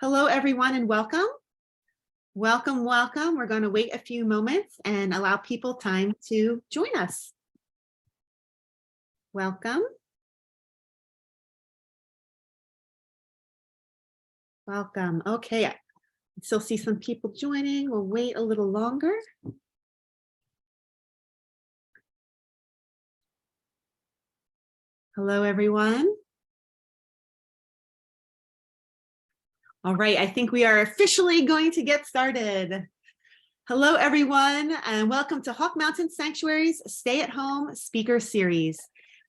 Hello, everyone, and welcome. Welcome, welcome. We're going to wait a few moments and allow people time to join us. Welcome. Welcome. Okay, I still see some people joining. We'll wait a little longer. Hello, everyone. All right, I think we are officially going to get started. Hello, everyone, and welcome to Hawk Mountain Sanctuary's Stay at Home Speaker Series.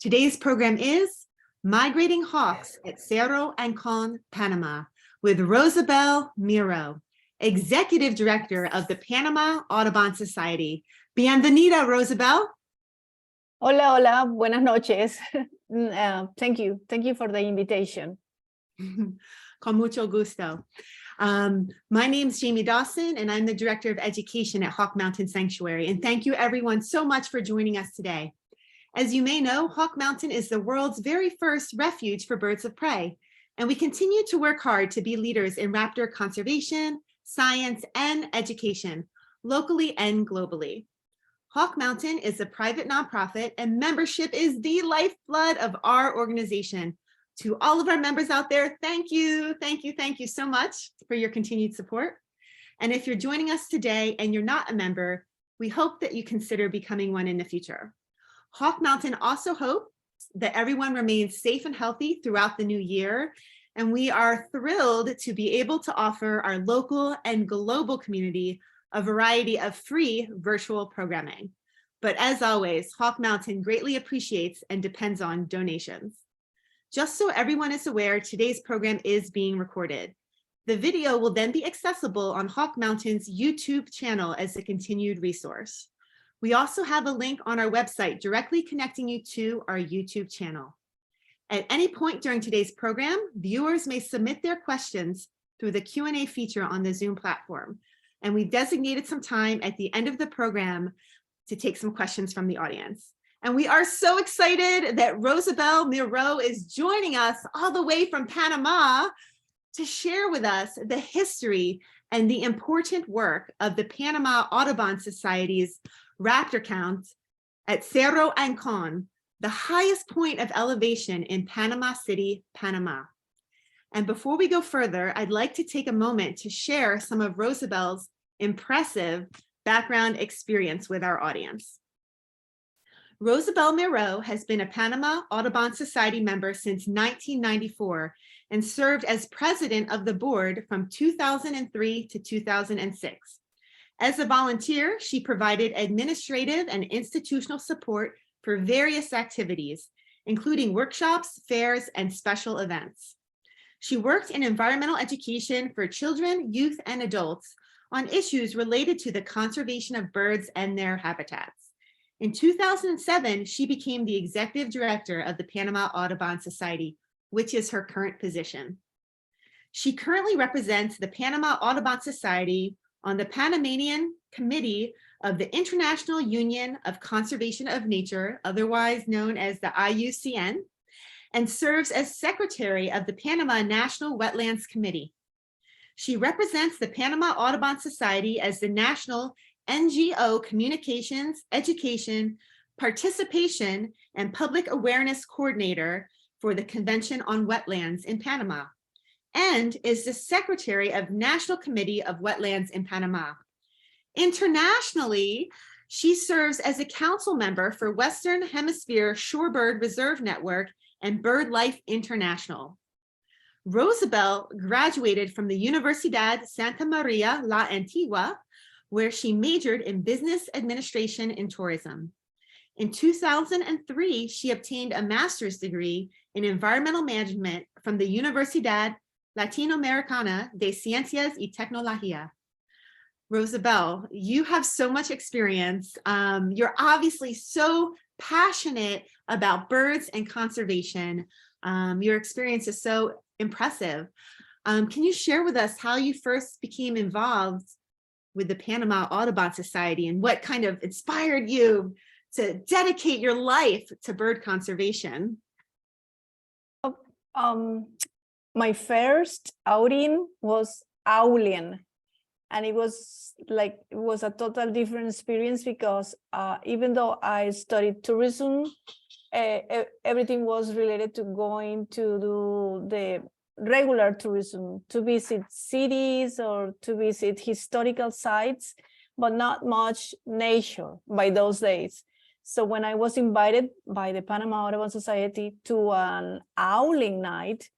Today's program is Migrating Hawks at Cerro Ancón, Panama, with Rosabel Miro, Executive Director of the Panama Audubon Society. Bienvenida, Rosabel. Hola, hola, buenas noches. Thank you for the invitation. Con mucho gusto. My name is Jamie Dawson, and I'm the Director of Education at Hawk Mountain Sanctuary. And thank you everyone so much for joining us today. As you may know, Hawk Mountain is the world's very first refuge for birds of prey. And we continue to work hard to be leaders in raptor conservation, science, and education, locally and globally. Hawk Mountain is a private nonprofit, and membership is the lifeblood of our organization. To all of our members out there, thank you so much for your continued support. And if you're joining us today and you're not a member, we hope that you consider becoming one in the future. Hawk Mountain also hopes that everyone remains safe and healthy throughout the new year. And we are thrilled to be able to offer our local and global community a variety of free virtual programming. But as always, Hawk Mountain greatly appreciates and depends on donations. Just so everyone is aware, today's program is being recorded. The video will then be accessible on Hawk Mountain's YouTube channel as a continued resource. We also have a link on our website directly connecting you to our YouTube channel. At any point during today's program, viewers may submit their questions through the Q&A feature on the Zoom platform. And we've designated some time at the end of the program to take some questions from the audience. And we are so excited that Rosabel Miro is joining us all the way from Panama to share with us the history and the important work of the Panama Audubon Society's raptor count at Cerro Ancón, the highest point of elevation in Panama City, Panama. And before we go further, I'd like to take a moment to share some of Rosabel's impressive background experience with our audience. Rosabel Miro has been a Panama Audubon Society member since 1994 and served as president of the board from 2003 to 2006. As a volunteer, she provided administrative and institutional support for various activities, including workshops, fairs, and special events. She worked in environmental education for children, youth, and adults on issues related to the conservation of birds and their habitats. In 2007, she became the executive director of the Panama Audubon Society, which is her current position. She currently represents the Panama Audubon Society on the Panamanian Committee of the International Union of Conservation of Nature, otherwise known as the IUCN, and serves as secretary of the Panama National Wetlands Committee. She represents the Panama Audubon Society as the national NGO Communications, Education, Participation, and Public Awareness Coordinator for the Convention on Wetlands in Panama, and is the Secretary of National Committee of Wetlands in Panama. Internationally, she serves as a council member for Western Hemisphere Shorebird Reserve Network and BirdLife International. Rosabel graduated from the Universidad Santa Maria La Antigua, where she majored in business administration and tourism. In 2003, she obtained a master's degree in environmental management from the Universidad Latinoamericana de Ciencias y Tecnología. Rosabel, you have so much experience. You're obviously so passionate about birds and conservation. Your experience is so impressive. Can you share with us how you first became involved with the Panama Audubon Society and what kind of inspired you to dedicate your life to bird conservation? my first outing was owling, and it was a total different experience because even though I studied tourism, everything was related to going to do the regular tourism, to visit cities or to visit historical sites, but not much nature by those days. So when I was invited by the Panama Audubon Society to an owling night,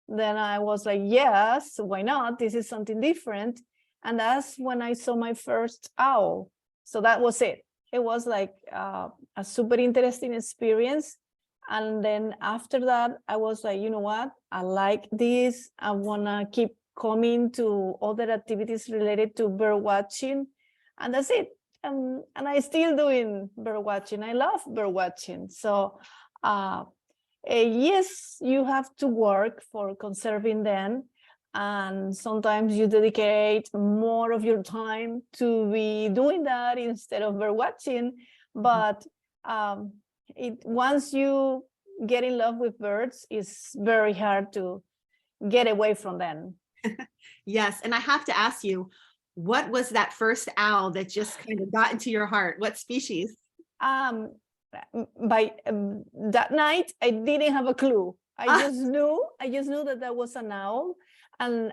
then I was like, yes, why not? This is something different. And that's when I saw my first owl. So that was it. It was like a super interesting experience. And then after that, I was like, you know what? I like this. I want to keep coming to other activities related to bird watching. And that's it. And I still doing bird watching. I love bird watching. So yes, you have to work for conserving them. And sometimes you dedicate more of your time to be doing that instead of bird watching. But once you get in love with birds, it's very hard to get away from them. Yes, and I have to ask you, what was that first owl that just kind of got into your heart? What species? By that night, I didn't have a clue. I just knew that was an owl. And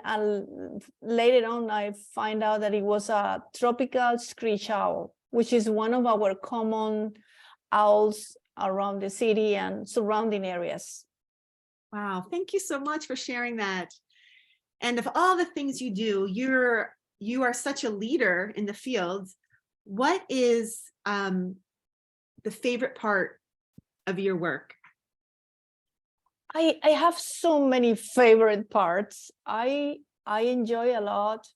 later on, I find out that it was a tropical screech owl, which is one of our common owls around the city and surrounding areas. Wow, thank you so much for sharing that. And of all the things you do, you are such a leader in the field. What is the favorite part of your work? I have so many favorite parts. I enjoy a lot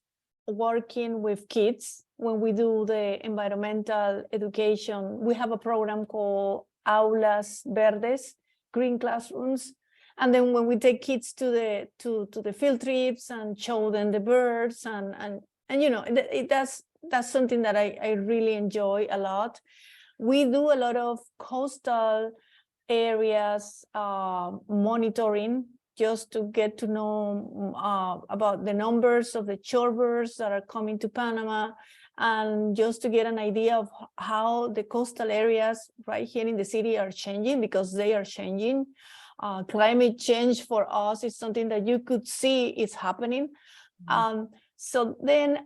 working with kids when we do the environmental education. We have a program called Aulas Verdes, green classrooms. And then when we take kids to the field trips and show them the birds and you know, that's something that I really enjoy a lot. We do a lot of coastal areas monitoring, just to get to know about the numbers of the shorebirds that are coming to Panama, and just to get an idea of how the coastal areas right here in the city are changing, because they are changing. Climate change for us is something that you could see is happening. So then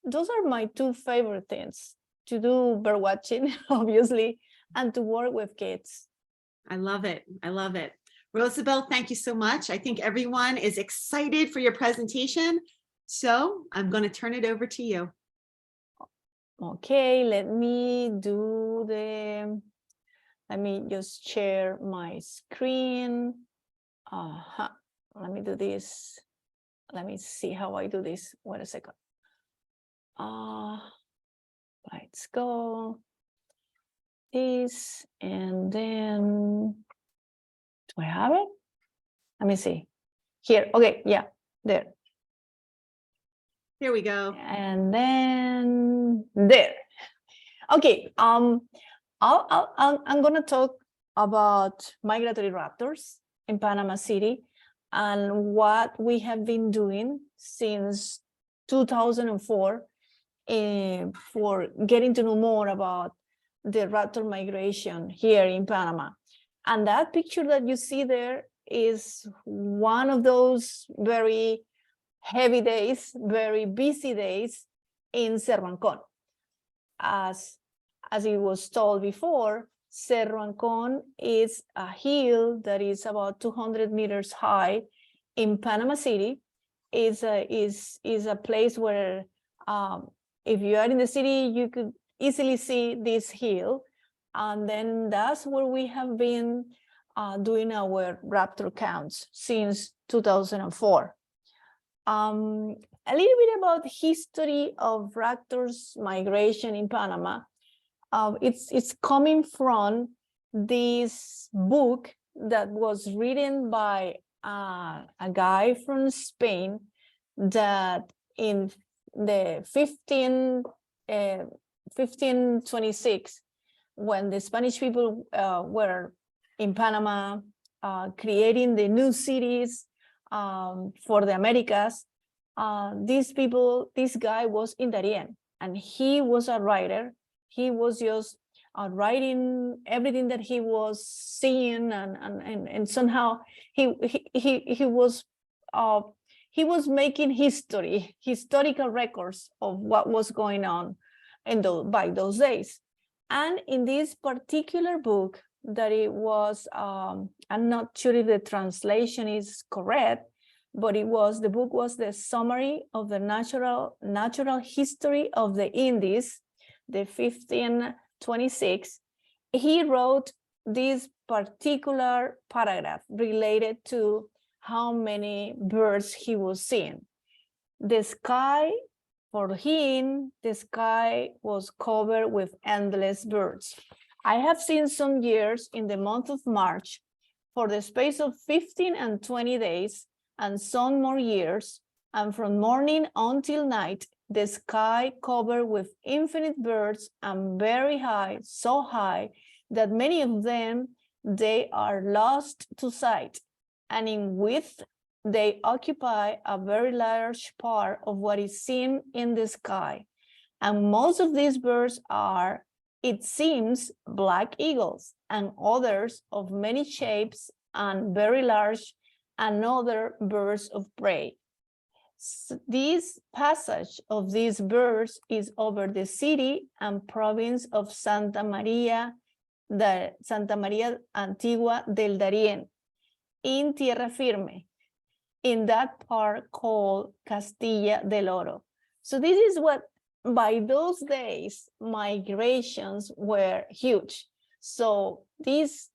those are my two favorite things: to do bird watching, obviously, and to work with kids. I love it. I love it. Rosabel, thank you so much. I think everyone is excited for your presentation. So I'm going to turn it over to you. Okay, let me just share my screen. Let me do this. Let me see how I do this. Wait a second. Let's go. This, and then do I have it? Let me see. Here. Okay, yeah, there. Here we go. And then there. Okay. I'm gonna talk about migratory raptors in Panama City and what we have been doing since 2004 for getting to know more about the raptor migration here in Panama. And that picture that you see there is one of those very heavy days, very busy days in Cerro Ancón. As it was told before, Cerro Ancón is a hill that is about 200 meters high in Panama City. Is a place where if you are in the city, you could easily see this hill. And then that's where we have been doing our raptor counts since 2004. A little bit about the history of raptors migration in Panama. It's coming from this book that was written by a guy from Spain that in the 1526, when the Spanish people were in Panama creating the new cities, for the Americas, this guy was Indarian, and he was a writer. He was just writing everything that he was seeing, and somehow he was making historical records of what was going on by those days. And in this particular book, that it was, I'm not sure if the translation is correct, but the book was the summary of the natural history of the Indies, the 1526. He wrote this particular paragraph related to how many birds he was seeing. The sky, for him, the sky was covered with endless birds. I have seen some years in the month of March for the space of 15 and 20 days, and some more years, and from morning until night, the sky covered with infinite birds, and very high, so high that many of them, they are lost to sight, and in width, they occupy a very large part of what is seen in the sky. And most of these birds are, it seems, black eagles, and others of many shapes and very large, and other birds of prey. So this passage of these birds is over the city and province of Santa Maria Antigua del Darién, in tierra firme, in that part called Castilla del Oro. So this is what, by those days, migrations were huge. So these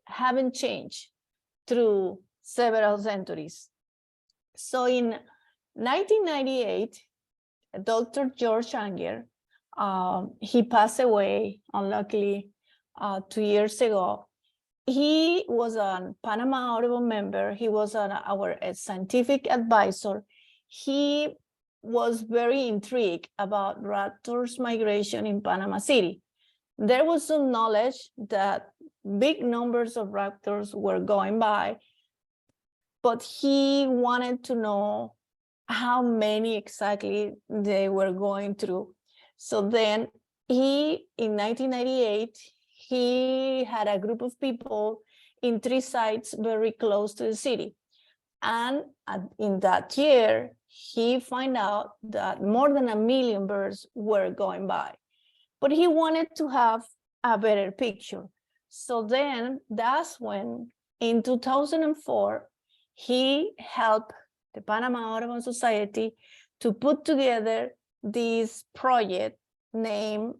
haven't changed through several centuries. So in 1998, Dr. George Anger, he passed away, unluckily, 2 years ago. He was a Panama Audubon member. He was our scientific advisor. He was very intrigued about raptors migration in Panama City. There was some knowledge that big numbers of raptors were going by, but he wanted to know how many exactly they were going through. So then in 1998, he had a group of people in 3 sites very close to the city. And in that year, he found out that more than 1 million birds were going by. But he wanted to have a better picture. So then that's when, in 2004, he helped the Panama Audubon Society to put together this project named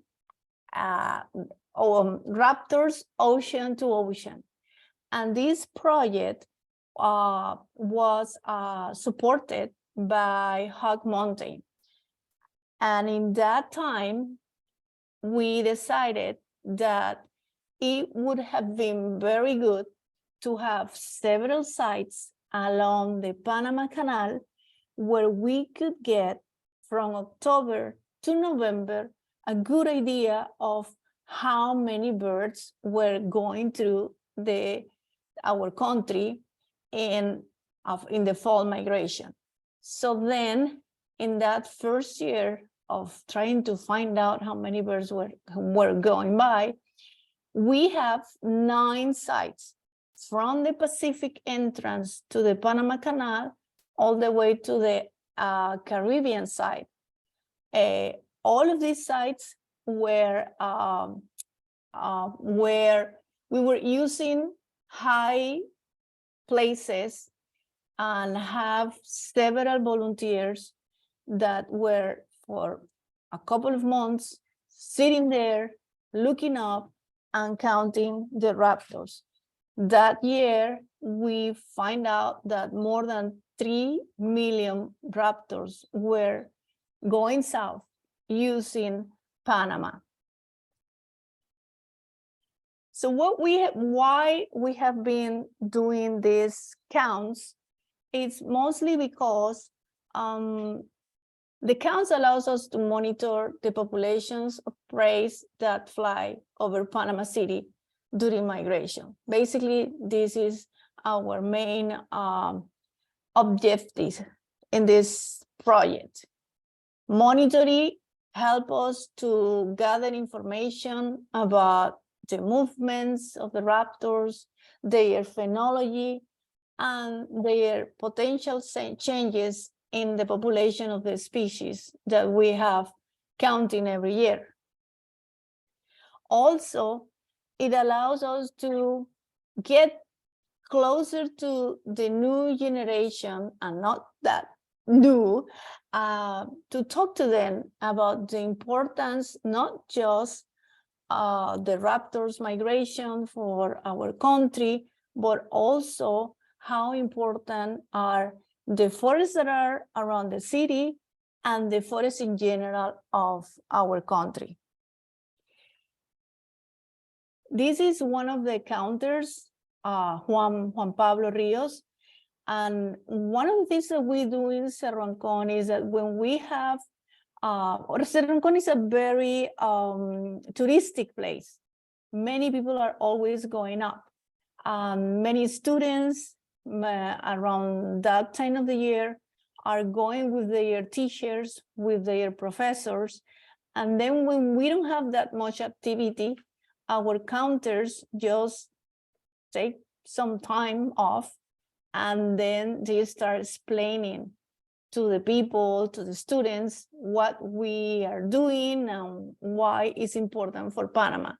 Raptors Ocean to Ocean. And this project was supported by Hog Mountain. And in that time, we decided that it would have been very good to have several sites along the Panama Canal where we could get from October to November a good idea of how many birds were going through our country in the fall migration. So then in that first year of trying to find out how many birds were going by, we have 9 sites from the Pacific entrance to the Panama Canal all the way to the Caribbean side. All of these sites were where we were using high places and have several volunteers that were for a couple of months sitting there, looking up and counting the raptors. That year, we find out that more than 3 million raptors were going south using Panama. So why we have been doing these counts is mostly because the counts allows us to monitor the populations of prey that fly over Panama City during migration. Basically, this is our main objectives in this project. Monitoring help us to gather information about the movements of the raptors, their phenology, and their potential changes in the population of the species that we have counting every year. Also, it allows us to get closer to the new generation, and not that new, to talk to them about the importance, not just the raptors migration for our country, but also how important are the forests that are around the city and the forests in general of our country. This is one of the counters, Juan Pablo Rios. And one of the things that we do in Cerro Ancón is that when we have, Cerro Ancón is a very touristic place. Many people are always going up. Many students around that time of the year are going with their teachers, with their professors. And then when we don't have that much activity, our counters just take some time off, and then they start explaining to the people, to the students, what we are doing and why it's important for Panama.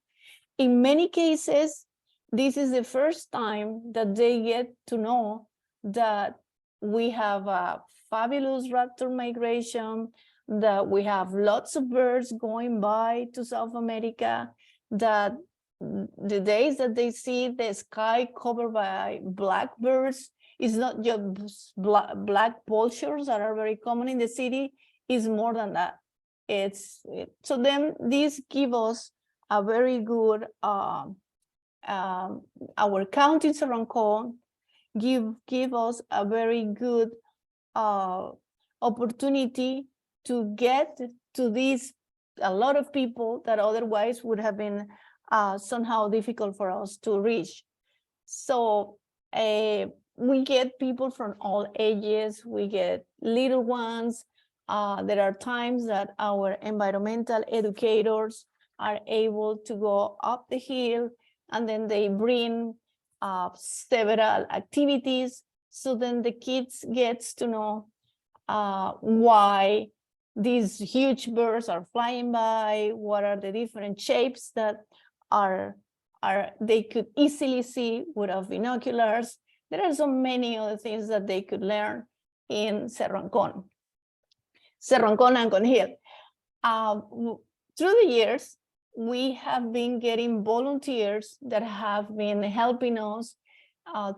In many cases, this is the first time that they get to know that we have a fabulous raptor migration, that we have lots of birds going by to South America, that the days that they see the sky covered by blackbirds, it's not just black vultures that are very common in the city, it's more than that. So then this gives us a very good, our county Cerro Ancón give us a very good opportunity to get to these, a lot of people that otherwise would have been somehow difficult for us to reach. So we get people from all ages, we get little ones. There are times that our environmental educators are able to go up the hill, and then they bring several activities. So then the kids gets to know why these huge birds are flying by, what are the different shapes that they could easily see without binoculars. There are so many other things that they could learn in Cerro Ancón, Ancon Hill. Through the years, we have been getting volunteers that have been helping us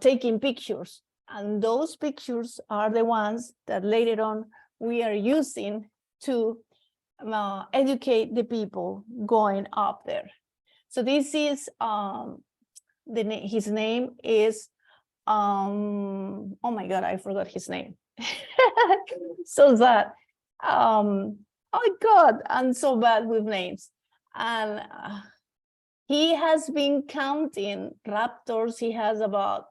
taking pictures. And those pictures are the ones that later on we are using to educate the people going up there. So this is, his name is, oh my God, I forgot his name. So that, oh my God, I'm so bad with names. And he has been counting raptors. He has about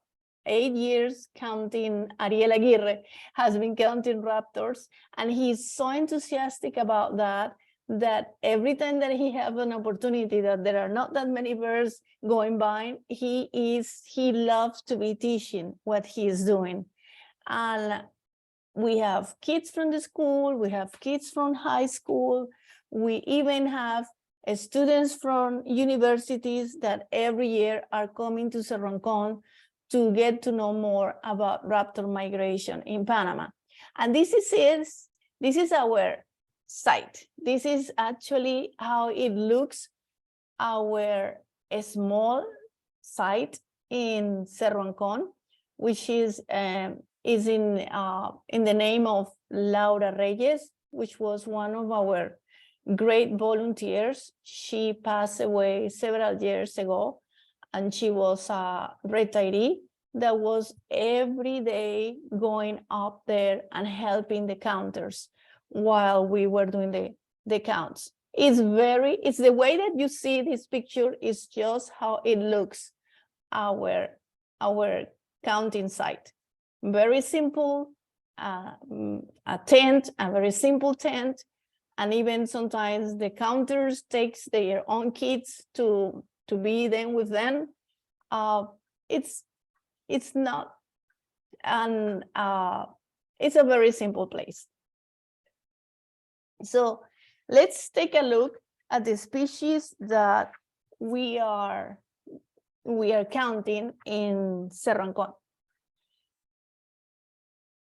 8 years counting. Ariel Aguirre has been counting raptors, and he's so enthusiastic about that, that every time that he has an opportunity that there are not that many birds going by, he loves to be teaching what he is doing. And we have kids from the school, we have kids from high school, we even have students from universities that every year are coming to Cerro Ancón to get to know more about raptor migration in Panama. And this is our site. This is actually how it looks, our small site in Cerro Ancón, which is in the name of Laura Reyes, which was one of our great volunteers. She passed away several years ago, and she was a retiree that was every day going up there and helping the counters while we were doing the counts. It's the way that you see this picture is just how it looks, our counting site. Very simple, a tent, a very simple tent, and even sometimes the counters takes their own kids to be then with them. It's not an it's a very simple place. So let's take a look at the species that we are counting in Cerro Ancón.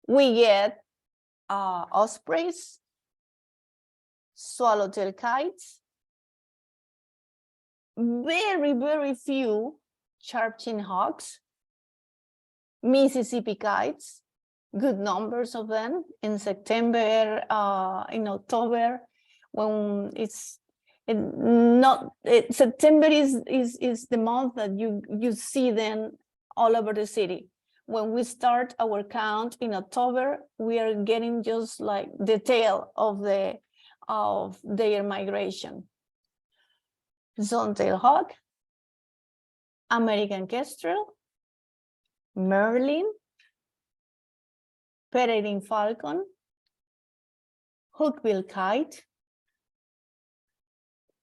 We get ospreys, swallowtail kites, very few sharp-chin hawks, Mississippi kites, good numbers of them in September, in October, when September is the month that you see them all over the city. When we start our count in October, we are getting just like the tail of their migration. Zone-tail hawk, American kestrel, merlin, peregrine falcon, hookbill kite,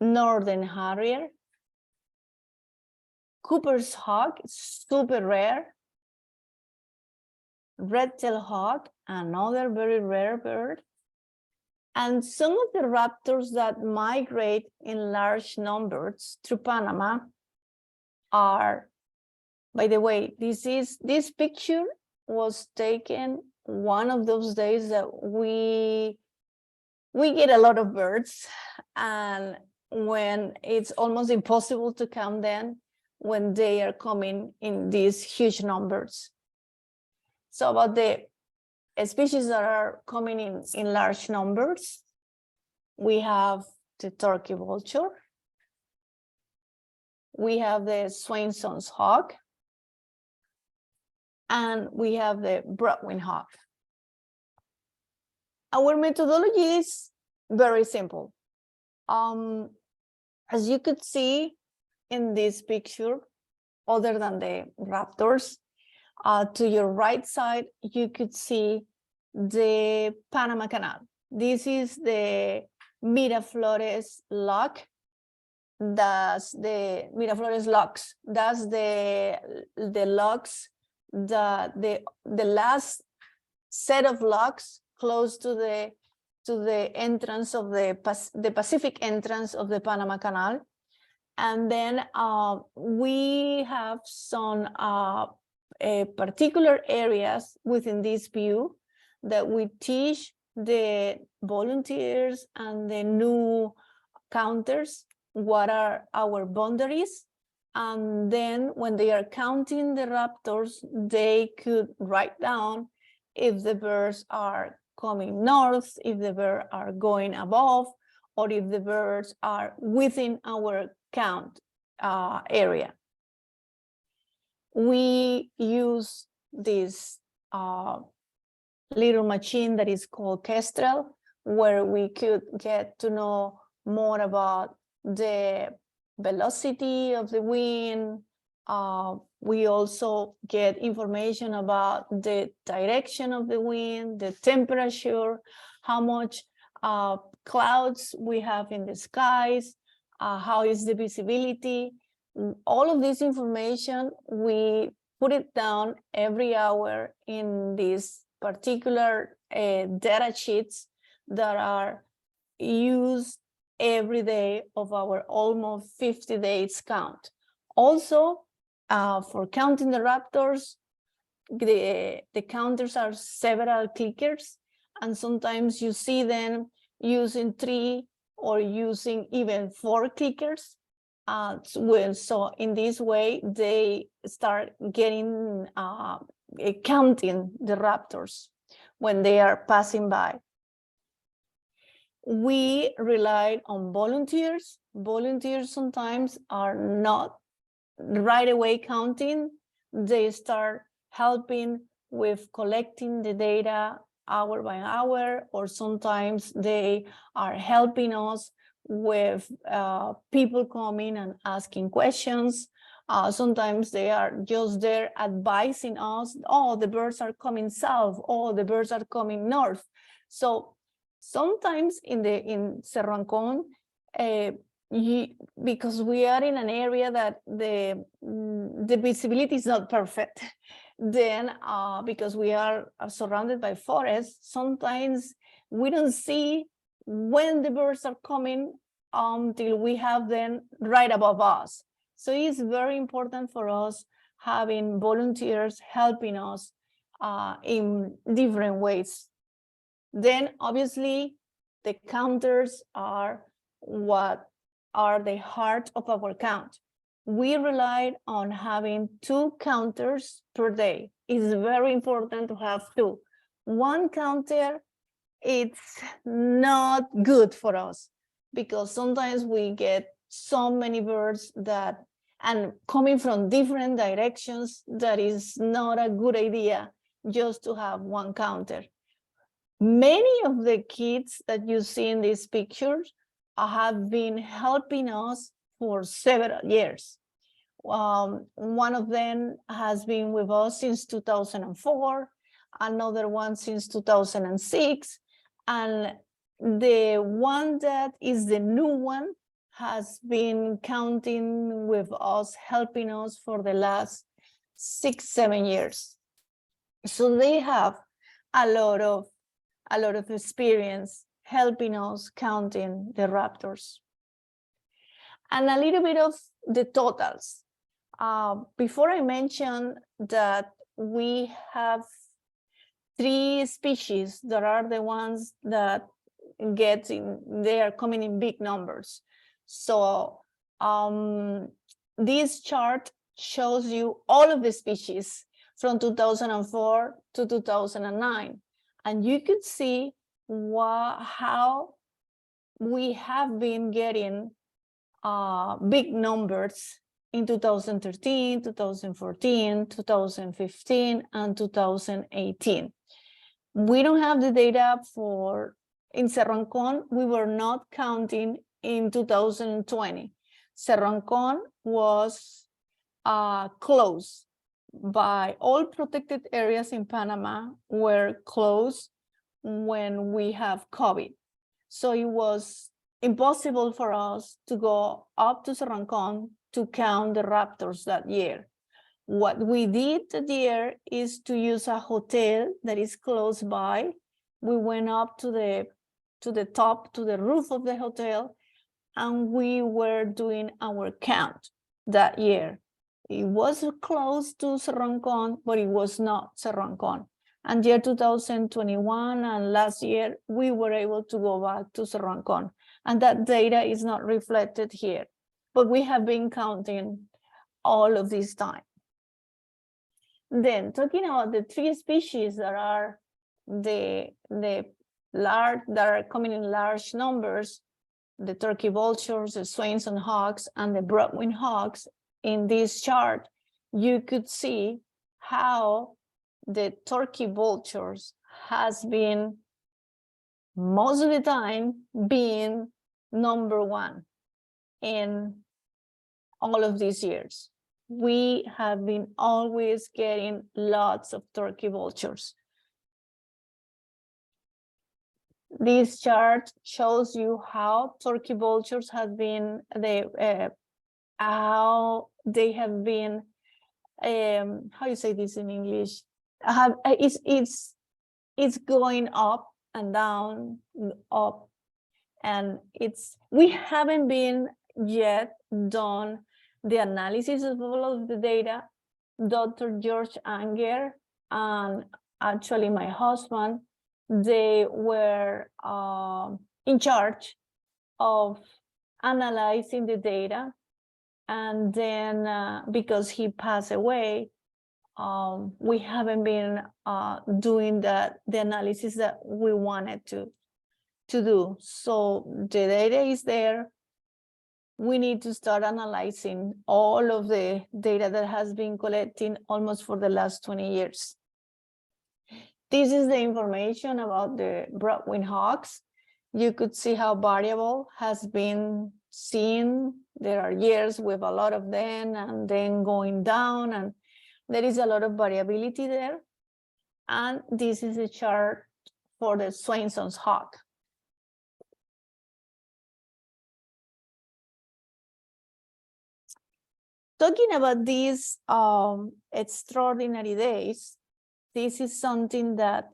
northern harrier, Cooper's hawk, super rare, red-tailed hawk, another very rare bird, and some of the raptors that migrate in large numbers through Panama are, by the way, this picture was taken one of those days that we get a lot of birds, and when it's almost impossible to count them when they are coming in these huge numbers. So about the species that are coming in large numbers, we have the turkey vulture, we have the Swainson's hawk, and we have the broadwing hawk. Our methodology is very simple. As you could see in this picture, other than the raptors, to your right side, you could see the Panama Canal. This is the Miraflores lock. That's the Miraflores locks. That's the locks, the last set of locks close to the entrance of the Pacific entrance of the Panama Canal. And then we have some particular areas within this view that we teach the volunteers and the new counters what are our boundaries. And then when they are counting the raptors, they could write down if the birds are coming north, if the birds are going above, or if the birds are within our count area. We use this little machine that is called Kestrel, where we could get to know more about the velocity of the wind. We also get information about the direction of the wind, the temperature, how much clouds we have in the skies, how is the visibility. All of this information, we put it down every hour in these particular data sheets that are used every day of our almost 50 days count. Also, for counting the raptors, the counters are several clickers, and sometimes you see them using 3 or using even 4 clickers. So in this way, they start getting counting the raptors when they are passing by. We relied on volunteers. Volunteers sometimes are not right away counting. They start helping with collecting the data hour by hour, or sometimes they are helping us with people coming and asking questions. Sometimes they are just there advising us, oh, the birds are coming south, oh, the birds are coming north. So sometimes in Cerro Ancón, because we are in an area that the visibility is not perfect, then because we are surrounded by forests, sometimes we don't see when the birds are coming until we have them right above us. So it's very important for us having volunteers helping us in different ways. Then obviously the counters are what are the heart of our count. We relied on having 2 counters per day. It's very important to have 2. One counter, it's not good for us because sometimes we get so many birds that, and coming from different directions, that is not a good idea just to have 1 counter. Many of the kids that you see in these pictures have been helping us for several years. One of them has been with us since 2004, another one since 2006, and the one that is the new one has been counting with us, helping us for the last 6-7 years. So they have a lot of experience helping us counting the raptors. And a little bit of the totals. Before I mentioned that we have 3 species that are the ones that they are coming in big numbers. So this chart shows you all of the species from 2004 to 2009. And you could see how we have been getting big numbers in 2013, 2014, 2015, and 2018. We don't have the data in Cerro Ancón. We were not counting in 2020. Cerro Ancón was closed. By all protected areas in Panama were closed when we have COVID. So it was impossible for us to go up to Cerro Ancón to count the raptors that year. What we did that year is to use a hotel that is close by. We went up to the top, to the roof of the hotel, and we were doing our count that year. It was close to Cerro Ancón, but it was not Cerro Ancón. And year 2021 and last year, we were able to go back to Cerro Ancón. And that data is not reflected here. But we have been counting all of this time. Then talking about the 3 species that are that are coming in large numbers, the turkey vultures, the Swainson hawks, and the broadwing hawks. In this chart, you could see how the turkey vultures has been most of the time being #1 in all of these years. We have been always getting lots of turkey vultures. This chart shows you how turkey vultures have been how they have been how you say this in English, it's going up and down, up, and we haven't been yet done the analysis of all of the data. Dr. George Anger and actually my husband, they were in charge of analyzing the data. And then because he passed away, we haven't been doing the analysis that we wanted to do. So the data is there. We need to start analyzing all of the data that has been collecting almost for the last 20 years. This is the information about the broadwing hawks. You could see how variable has been seen. There are years with a lot of them and then going down, and there is a lot of variability there. And this is a chart for the Swainson's hawk. Talking about these extraordinary days, this is something that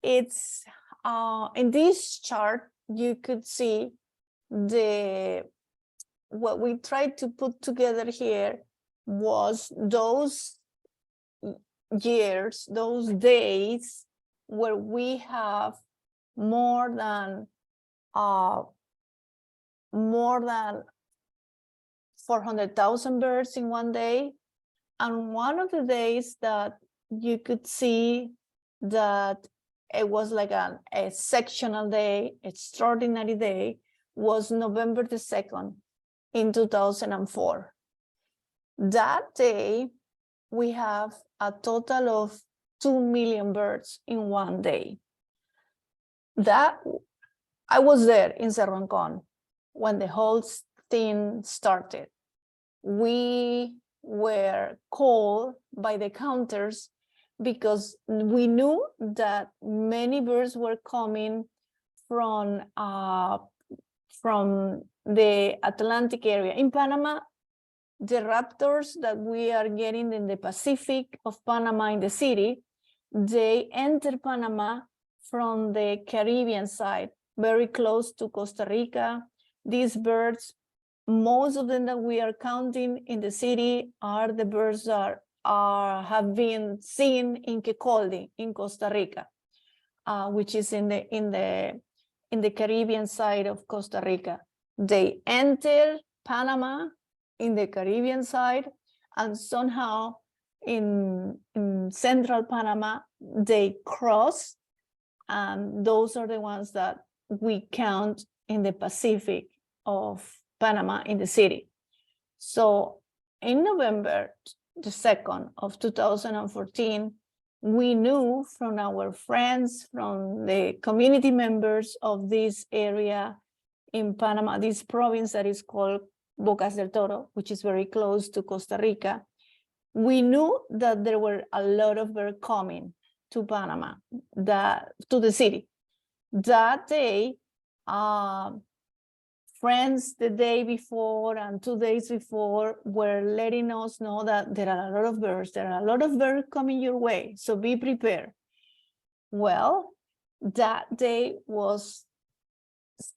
it's in this chart, you could see what we tried to put together here was those years, those days where we have more than 400,000 birds in one day. And one of the days that you could see that it was like an exceptional day, extraordinary day, was November the 2nd in 2004. That day, we have a total of 2 million birds in one day. That I was there in Cerro Ancón when the whole thing started. We were called by the counters because we knew that many birds were coming from the Atlantic area. In Panama, the raptors that we are getting in the Pacific of Panama in the city, they enter Panama from the Caribbean side, very close to Costa Rica. These birds, most of them that we are counting in the city are the birds that have been seen in Quecolde in Costa Rica, which is in the Caribbean side of Costa Rica. They enter Panama in the Caribbean side, and somehow in central Panama, they cross, and those are the ones that we count in the Pacific of Panama in the city. So in November the 2nd of 2014, we knew from our friends, from the community members of this area in Panama, this province that is called Bocas del Toro, which is very close to Costa Rica, we knew that there were a lot of birds coming to Panama, to the city. That day, friends the day before and 2 days before were letting us know that there are a lot of birds, coming your way, so be prepared. Well, that day was,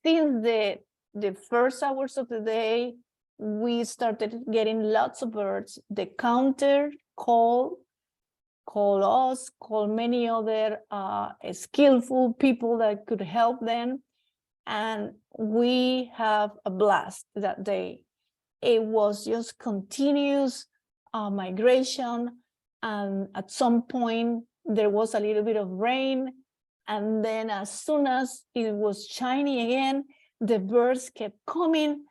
since the first hours of the day, we started getting lots of birds. The counter call us, call many other skillful people that could help them. And we have a blast that day. It was just continuous migration. And at some point, there was a little bit of rain. And then as soon as it was shiny again, the birds kept coming.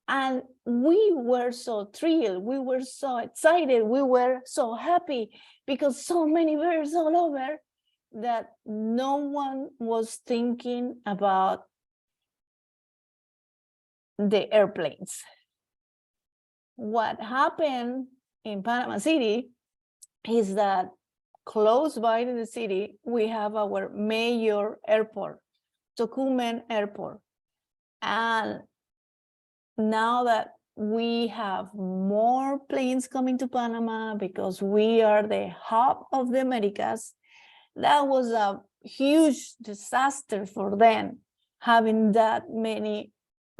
And we were so thrilled, we were so excited, we were so happy because so many birds all over that no one was thinking about the airplanes. What happened in Panama City is that close by to the city, we have our major airport, Tocumen Airport. And now that we have more planes coming to Panama because we are the hub of the Americas, that was a huge disaster for them, having that many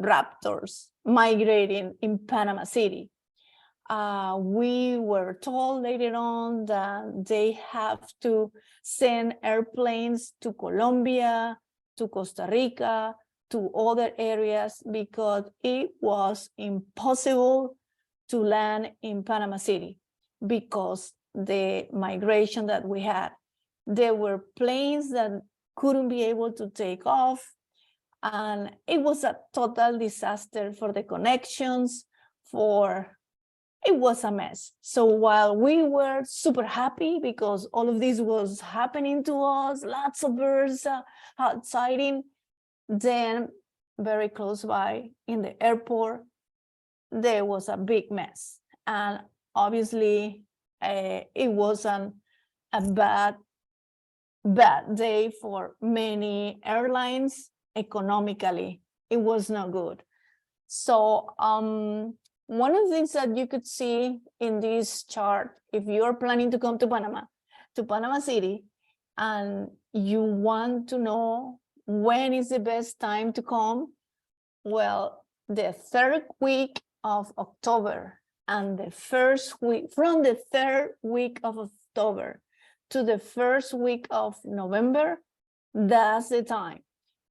raptors migrating in Panama City. We were told later on that they have to send airplanes to Colombia, to Costa Rica, to other areas because it was impossible to land in Panama City because the migration that we had. There were planes that couldn't be able to take off, and it was a total disaster for the connections, it was a mess. So while we were super happy because all of this was happening to us, lots of birds outside, then very close by in the airport, there was a big mess. And obviously, it wasn't a bad day for many airlines economically. It was not good. So one of the things that you could see in this chart, if you're planning to come to Panama City, and you want to know when is the best time to come, well, the third week of October and the first week, from the third week of October to the first week of November, that's the time.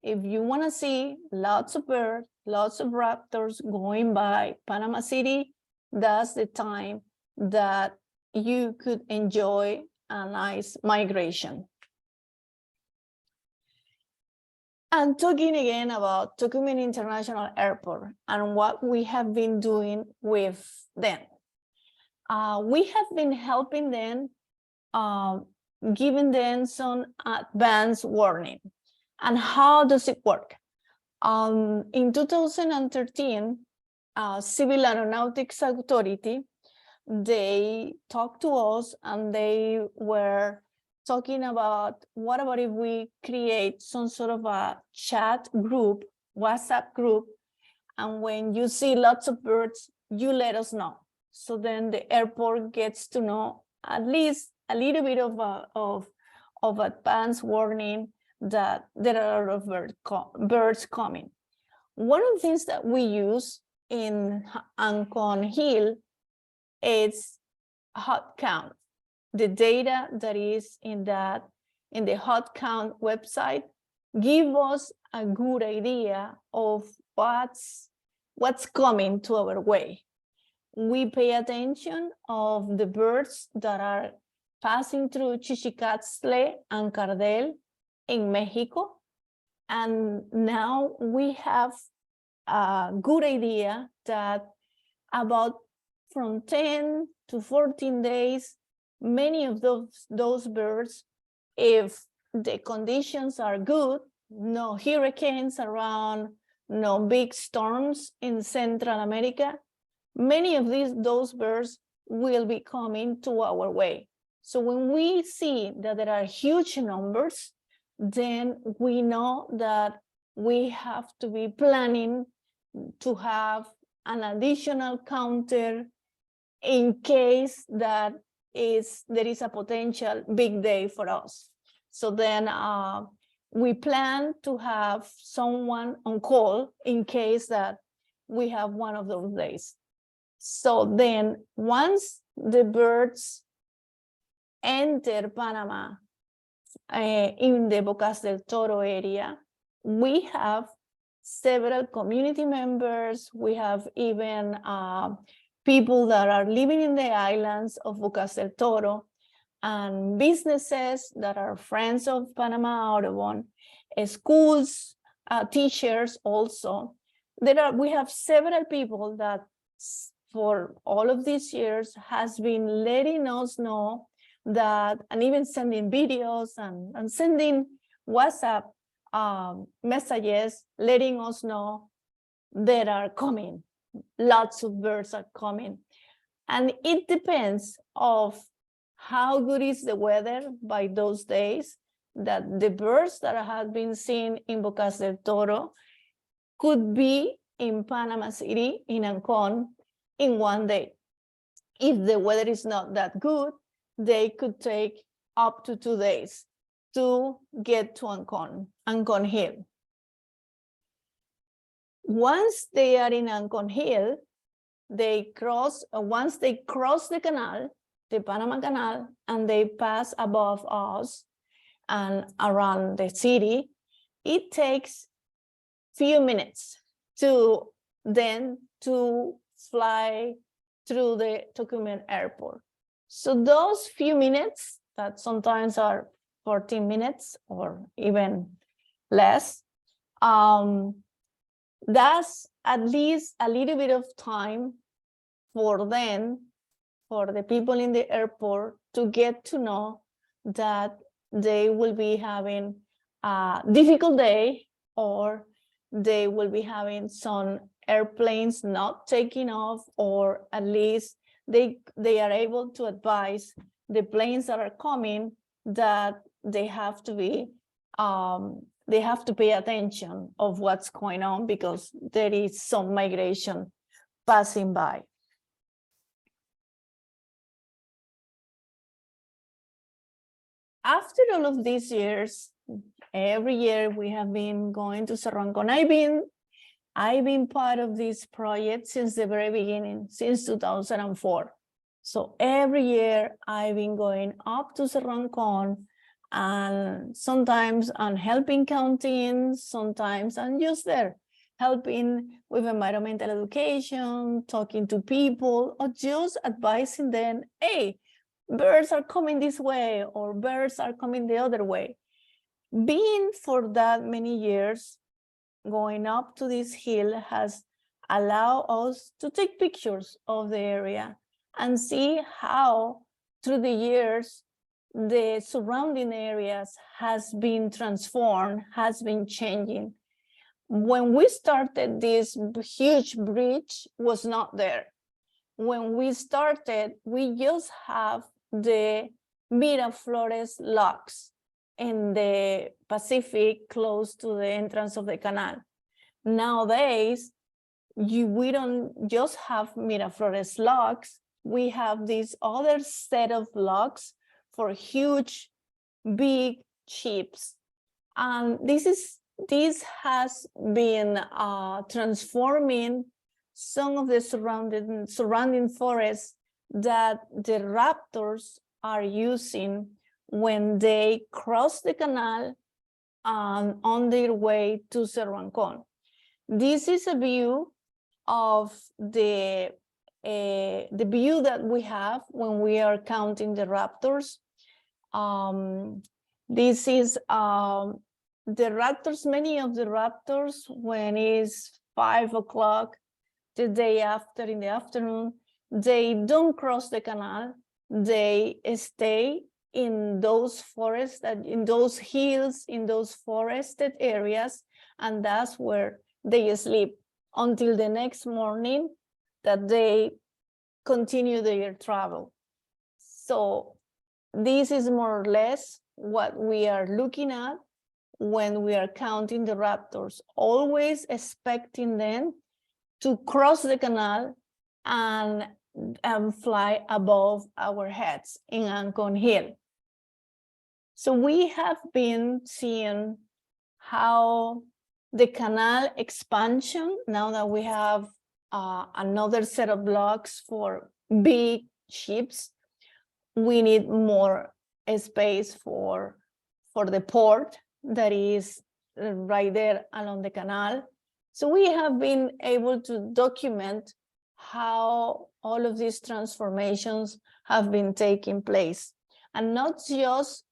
If you want to see lots of birds, lots of raptors going by Panama City, that's the time that you could enjoy a nice migration. And talking again about Tocumen International Airport and what we have been doing with them. We have been helping them, giving them some advance warning. And how does it work? In 2013, Civil Aeronautics Authority, they talked to us and they were talking about what about if we create some sort of a chat group, WhatsApp group, and when you see lots of birds, you let us know. So then the airport gets to know at least a little bit of advance warning that there are a lot of birds coming. One of the things that we use in Ancon Hill is hot count. The data that is in the hot count website give us a good idea of what's coming to our way. We pay attention of the birds that are passing through Chichicatzle and Cardel in Mexico. And now we have a good idea that about from 10 to 14 days, many of those birds, if the conditions are good, no hurricanes around, no big storms in Central America, many of those birds will be coming to our way. So when we see that there are huge numbers, then we know that we have to be planning to have an additional counter in case that there is a potential big day for us. So then we plan to have someone on call in case that we have one of those days. So then once the birds enter Panama in the Bocas del Toro area, we have several community members. We have even people that are living in the islands of Bocas del Toro and businesses that are friends of Panama Audubon, schools, teachers also. We have several people that for all of these years has been letting us know that, and even sending videos and sending WhatsApp messages, letting us know that are coming. Lots of birds are coming. And it depends of how good is the weather by those days, that the birds that have been seen in Bocas del Toro could be in Panama City, in Ancon, in one day. If the weather is not that good, they could take up to 2 days to get to Ancon Hill. Once they are in Ancon Hill, once they cross the canal, the Panama Canal, and they pass above us and around the city, it takes few minutes to fly through the Tocumen airport. So those few minutes that sometimes are 14 minutes or even less, that's at least a little bit of time for them, for the people in the airport, to get to know that they will be having a difficult day or they will be having some airplanes not taking off, or at least they are able to advise the planes that are coming that they have to be they have to pay attention of what's going on, because there is some migration passing by. After all of these years, every year we have been going to Cerro Ancón. I've been part of this project since the very beginning, since 2004. So every year I've been going up to Cerro Ancón, and sometimes I'm helping counting, sometimes I'm just there helping with environmental education, talking to people, or just advising them, hey, birds are coming this way, or birds are coming the other way. Being for that many years, going up to this hill has allowed us to take pictures of the area and see how through the years the surrounding areas has been transformed, has been changing. When we started, this huge bridge was not there. When we started, we just have the Miraflores locks in the Pacific close to the entrance of the canal. Nowadays, we don't just have Miraflores locks, we have this other set of locks for huge, big ships. And this has been transforming some of the surrounding forests that the raptors are using when they cross the canal on their way to Cerro Ancón. This is a view of the view that we have when we are counting the raptors. This is the raptors, many of the raptors, when it's 5 o'clock the day after in the afternoon, they don't cross the canal, they stay in those forests, in those hills, in those forested areas, and that's where they sleep until the next morning that they continue their travel. So this is more or less what we are looking at when we are counting the raptors, always expecting them to cross the canal and fly above our heads in Ancon Hill. So we have been seeing how the canal expansion, now that we have another set of blocks for big ships, we need more space for the port that is right there along the canal. So we have been able to document how all of these transformations have been taking place, and not just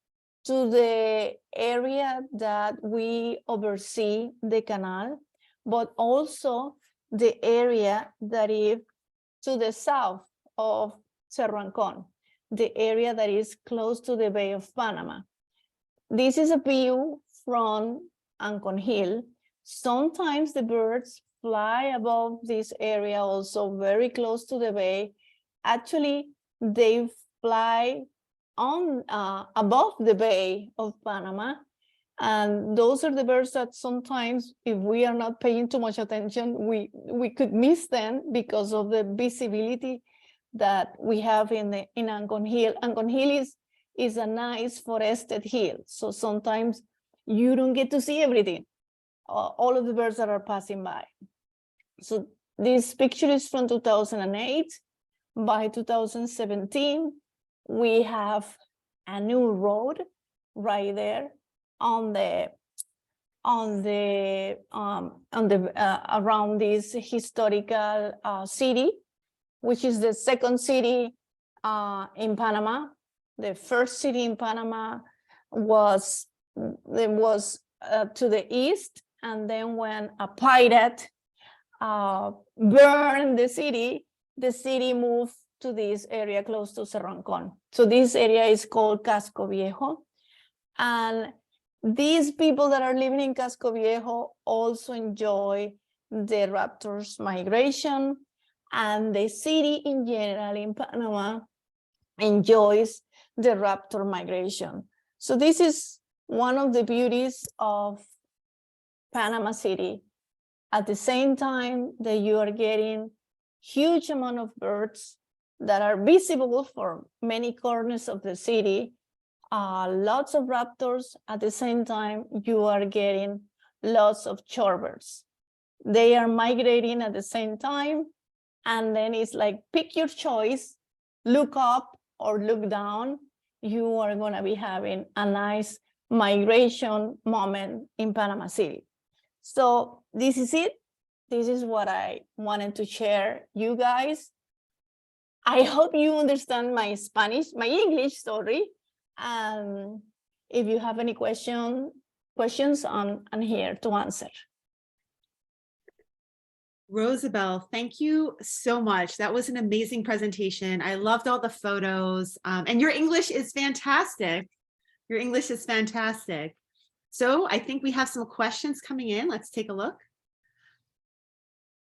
to the area that we oversee the canal, but also the area that is to the south of Cerro Ancón, the area that is close to the Bay of Panama. This is a view from Ancon Hill. Sometimes the birds fly above this area, also very close to the bay. Actually, they fly on above the Bay of Panama, and those are the birds that sometimes, if we are not paying too much attention, we could miss them because of the visibility that we have in Ancon Hill. Ancon Hill is a nice forested hill, so sometimes you don't get to see everything, all of the birds that are passing by. So this picture is from 2008. By 2017, we have a new road right there on the around this historical city, which is the second city in Panama. The first city in Panama was to the east, and then when a pirate burned the city moved to this area close to Cerro Ancón. So this area is called Casco Viejo, and these people that are living in Casco Viejo also enjoy the raptors migration, and the city in general in Panama enjoys the raptor migration. So this is one of the beauties of Panama City. At the same time that you are getting huge amount of birds that are visible for many corners of the city, lots of raptors. At the same time, you are getting lots of shorebirds. They are migrating at the same time, and then it's like, pick your choice, look up or look down. You are going to be having a nice migration moment in Panama City. So this is it. This is what I wanted to share you guys. I hope you understand my English, sorry. If you have any questions, I'm here to answer. Rosabel, thank you so much. That was an amazing presentation. I loved all the photos, and your English is fantastic. Your English is fantastic. So I think we have some questions coming in. Let's take a look.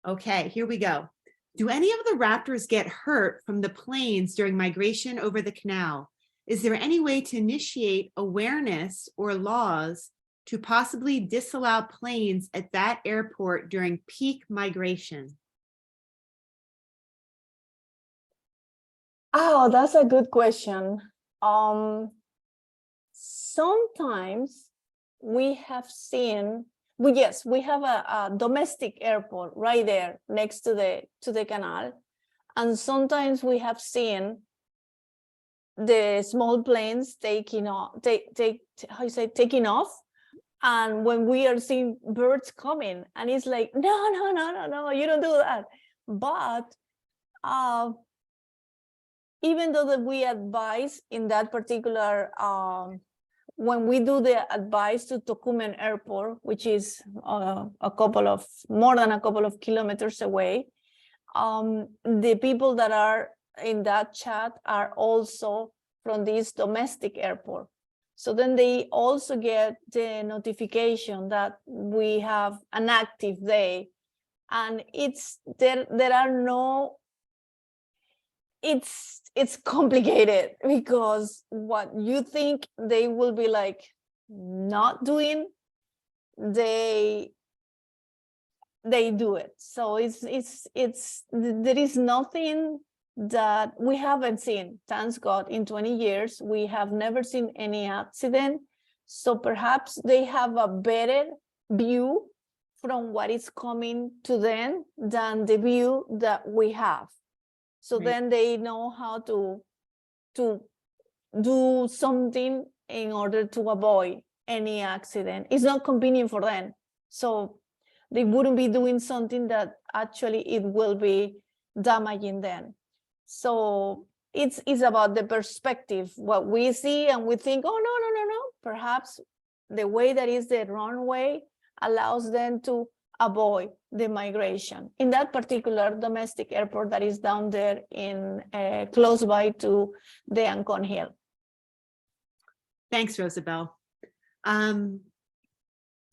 Okay, here we go. Do any of the raptors get hurt from the planes during migration over the canal? Is there any way to initiate awareness or laws to possibly disallow planes at that airport during peak migration? Oh, that's a good question. Sometimes we have seen, yes, we have a domestic airport right there next to the canal, and sometimes we have seen the small planes taking off, taking off. And when we are seeing birds coming, and it's like, no, you don't do that. But even though that we advise in that particular, when we do the advice to Tocumen Airport, which is more than a couple of kilometers away, the people that are in that chat are also from this domestic airport. So then they also get the notification that we have an active day, and there are no, it's complicated, because what you think they will be like not doing, they do it. So there is nothing that we haven't seen. Thanks God, in 20 years, we have never seen any accident. So perhaps they have a better view from what is coming to them than the view that we have. So then they know how to do something in order to avoid any accident. It's not convenient for them. So they wouldn't be doing something that actually it will be damaging them. So it's about the perspective, what we see, and we think, oh, no. Perhaps the way that is the runway allows them to avoid the migration in that particular domestic airport that is down there in close by to the Ancon Hill. Thanks, Rosabel.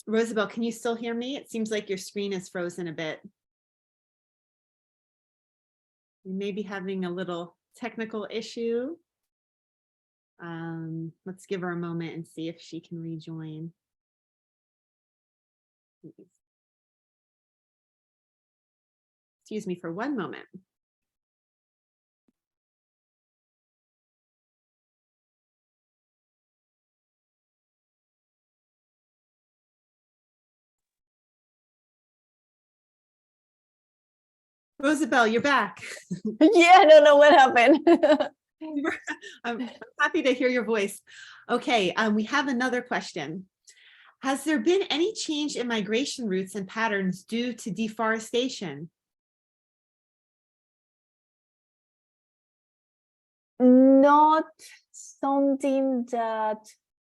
Rosabel, can you still hear me? It seems like your screen is frozen a bit. You may be having a little technical issue. Let's give her a moment and see if she can rejoin. Excuse me for one moment. Rosabel, you're back. Yeah, I don't know what happened. I'm happy to hear your voice. Okay, we have another question. Has there been any change in migration routes and patterns due to deforestation? Not something that,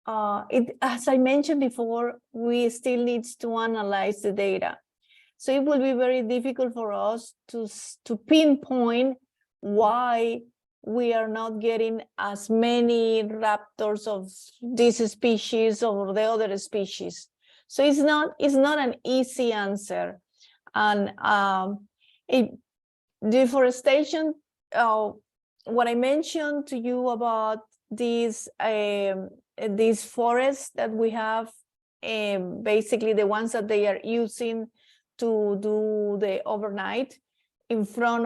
as I mentioned before, we still need to analyze the data. So it will be very difficult for us to pinpoint why we are not getting as many raptors of this species or the other species. So it's not an easy answer. And deforestation, what I mentioned to you about these forests that we have, basically the ones that they are using to do the overnight in front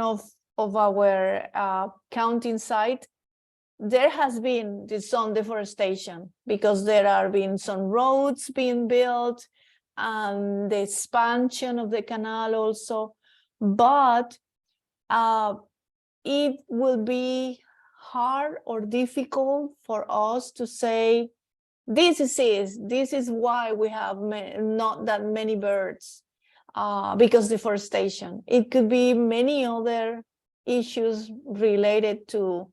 of our counting site, there has been some deforestation because there are been some roads being built and the expansion of the canal also, but it will be hard or difficult for us to say, this is why we have not that many birds, because deforestation. It could be many other issues related to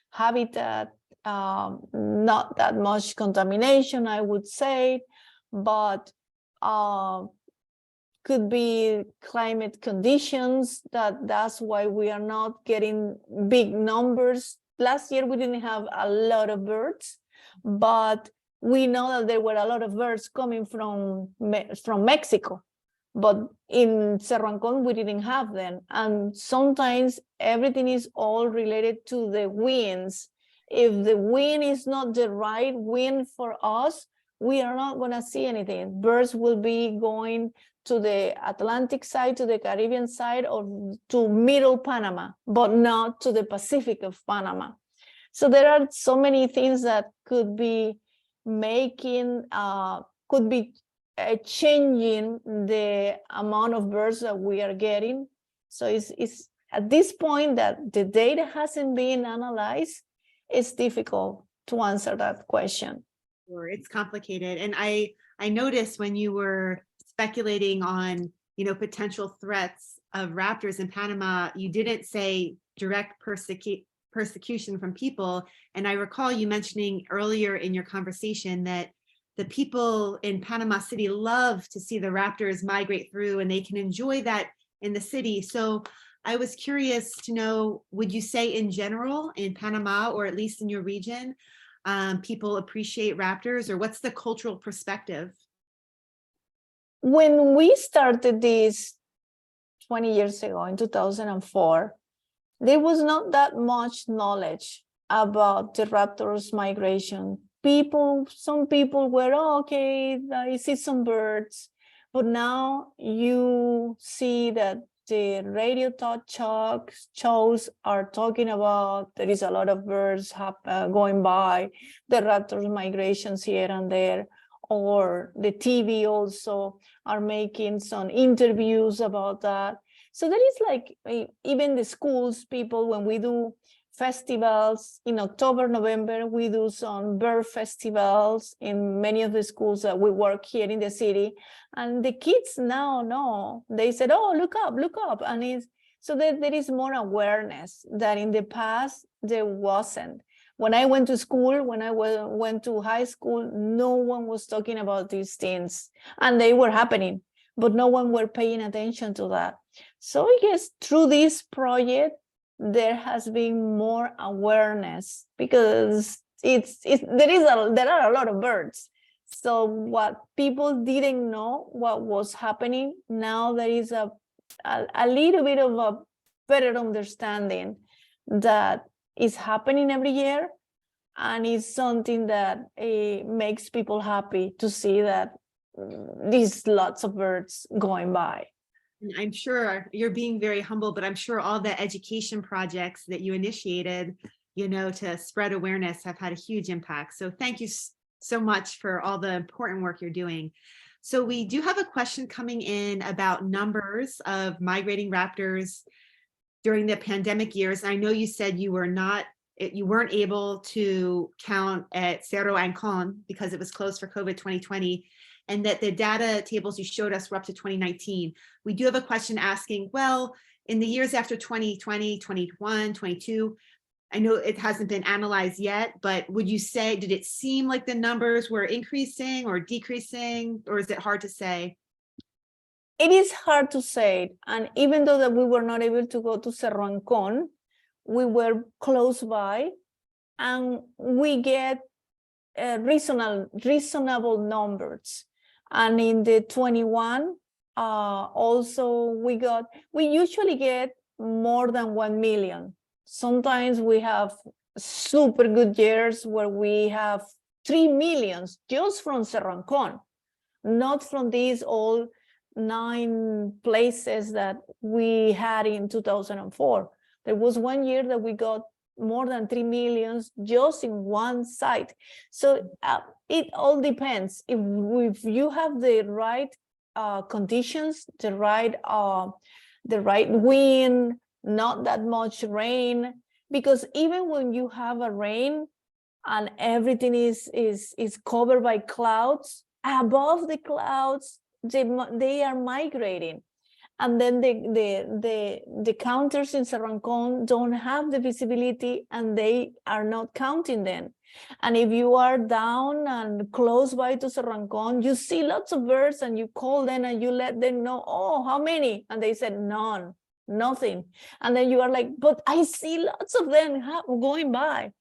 habitat, not that much contamination, I would say, but could be climate conditions. That's why we are not getting big numbers. Last year we didn't have a lot of birds, but we know that there were a lot of birds coming from Mexico. But in Cerro Ancón, we didn't have them. And sometimes everything is all related to the winds. If the wind is not the right wind for us, we are not going to see anything. Birds will be going to the Atlantic side, to the Caribbean side, or to middle Panama, but not to the Pacific of Panama. So there are so many things that could be making, changing the amount of birds that we are getting. So it's at this point that the data hasn't been analyzed, it's difficult to answer that question. Sure, it's complicated. And I noticed when you were speculating on, potential threats of raptors in Panama, you didn't say direct persecution from people. And I recall you mentioning earlier in your conversation that the people in Panama City love to see the raptors migrate through and they can enjoy that in the city. So I was curious to know, would you say in general in Panama, or at least in your region, people appreciate raptors, or what's the cultural perspective? When we started this 20 years ago in 2004, there was not that much knowledge about the raptors migration. Some people were, okay, I see some birds, but now you see that the radio talk shows are talking about there is a lot of birds going by, the raptors migrations here and there, or the TV also are making some interviews about that. So there is like, even the schools, people, when we do festivals in October, November, we do some bird festivals in many of the schools that we work here in the city. And the kids now know, they said, oh, look up. And so there is more awareness that in the past there wasn't. When I went to school, when I went to high school, no one was talking about these things, and they were happening, but no one were paying attention to that. So I guess through this project, there has been more awareness because there are a lot of birds. So what people didn't know what was happening, now there is a little bit of a better understanding that is happening every year, and it's something that makes people happy to see that these lots of birds going by. I'm sure you're being very humble, but I'm sure all the education projects that you initiated, to spread awareness have had a huge impact. So thank you so much for all the important work you're doing. So we do have a question coming in about numbers of migrating raptors during the pandemic years. I know you said you weren't able to count at Cerro Ancón because it was closed for COVID 2020, and that the data tables you showed us were up to 2019. We do have a question asking, well, in the years after 2020, 21, 22, I know it hasn't been analyzed yet, but would you say, did it seem like the numbers were increasing or decreasing, or is it hard to say? It is hard to say. And even though that we were not able to go to Cerro Ancón, we were close by, and we get reasonable numbers. And in the 21, also we usually get more than 1 million. Sometimes we have super good years where we have 3 millions just from Cerro Ancón, not from these all 9 places that we had in 2004. There was 1 year that we got more than 3 millions just in one site. So it all depends. If you have the right conditions, the right wind, not that much rain, because even when you have a rain and everything is covered by clouds, above the clouds they are migrating. And then the counters in Cerro Ancón don't have the visibility, and they are not counting them. And if you are down and close by to Cerro Ancón, you see lots of birds, and you call them and you let them know, oh, how many? And they said none, nothing. And then you are like, but I see lots of them going by,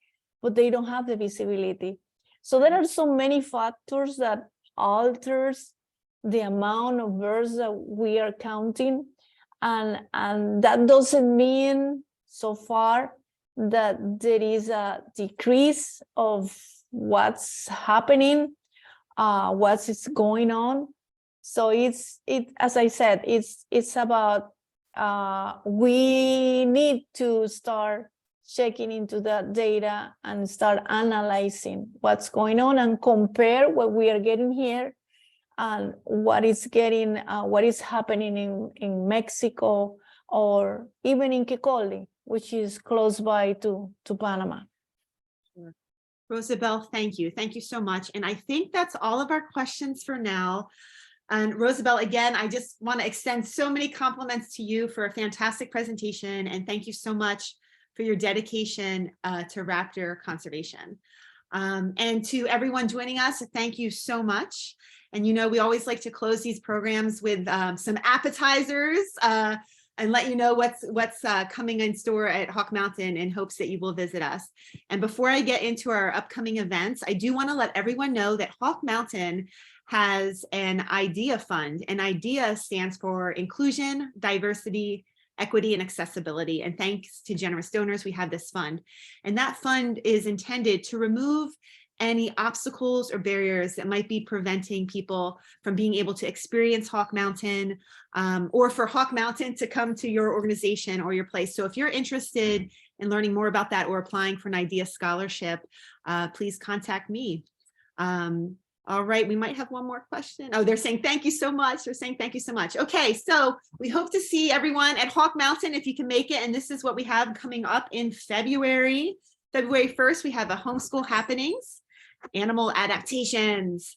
but they don't have the visibility. So there are so many factors that alters the amount of birds that we are counting, and that doesn't mean so far that there is a decrease of what's happening, what's going on. So it's as I said, it's about we need to start checking into that data and start analyzing what's going on and compare what we are getting here and what is happening in Mexico, or even in Quecoli, which is close by to Panama. Sure. Rosabel, thank you. Thank you so much. And I think that's all of our questions for now. And Rosabel, again, I just want to extend so many compliments to you for a fantastic presentation. And thank you so much for your dedication to raptor conservation. And to everyone joining us, thank you so much. And you know, we always like to close these programs with some appetizers and let you know what's coming in store at Hawk Mountain, in hopes that you will visit us. And before I get into our upcoming events, I do want to let everyone know that Hawk Mountain has an IDEA fund. And IDEA stands for Inclusion, Diversity, Equity, and Accessibility. And thanks to generous donors, we have this fund. And that fund is intended to remove any obstacles or barriers that might be preventing people from being able to experience Hawk Mountain, or for Hawk Mountain to come to your organization or your place. So if you're interested in learning more about that or applying for an IDEA scholarship, please contact me. All right, we might have one more question. Oh, they're saying thank you so much. They're saying thank you so much. Okay, so we hope to see everyone at Hawk Mountain if you can make it. And this is what we have coming up in February. February 1st, we have a homeschool happenings, animal adaptations.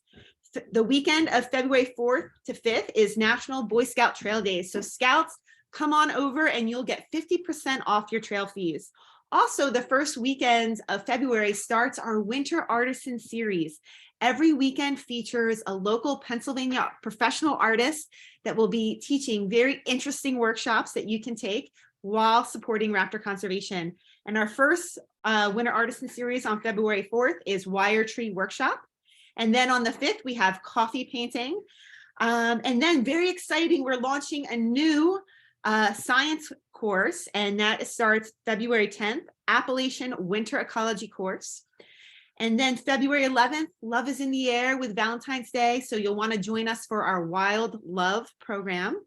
The weekend of February 4th to 5th is National Boy Scout Trail Days. So Scouts, come on over and you'll get 50% off your trail fees. Also, the first weekend of February starts our Winter Artisan Series. Every weekend features a local Pennsylvania professional artist that will be teaching very interesting workshops that you can take while supporting raptor conservation. And our first Winter Artisan Series on February 4th is Wire Tree Workshop. And then on the 5th, we have coffee painting. And then very exciting, we're launching a new science course, and that starts February 10th, Appalachian Winter Ecology course. And then February 11th, Love is in the Air with Valentine's Day. So you'll want to join us for our Wild Love program.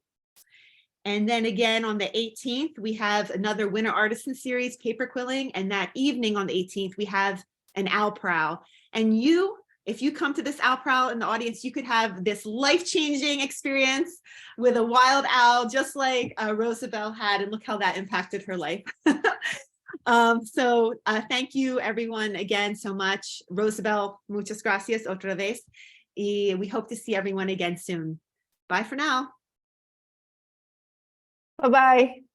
And then again, on the 18th, we have another Winter Artisan Series, paper quilling. And that evening on the 18th, we have an owl prowl. And if you come to this owl prowl in the audience, you could have this life-changing experience with a wild owl, just like Rosabel had, and look how that impacted her life. Thank you everyone again so much. Rosabel, muchas gracias otra vez. Y we hope to see everyone again soon. Bye for now. Bye-bye.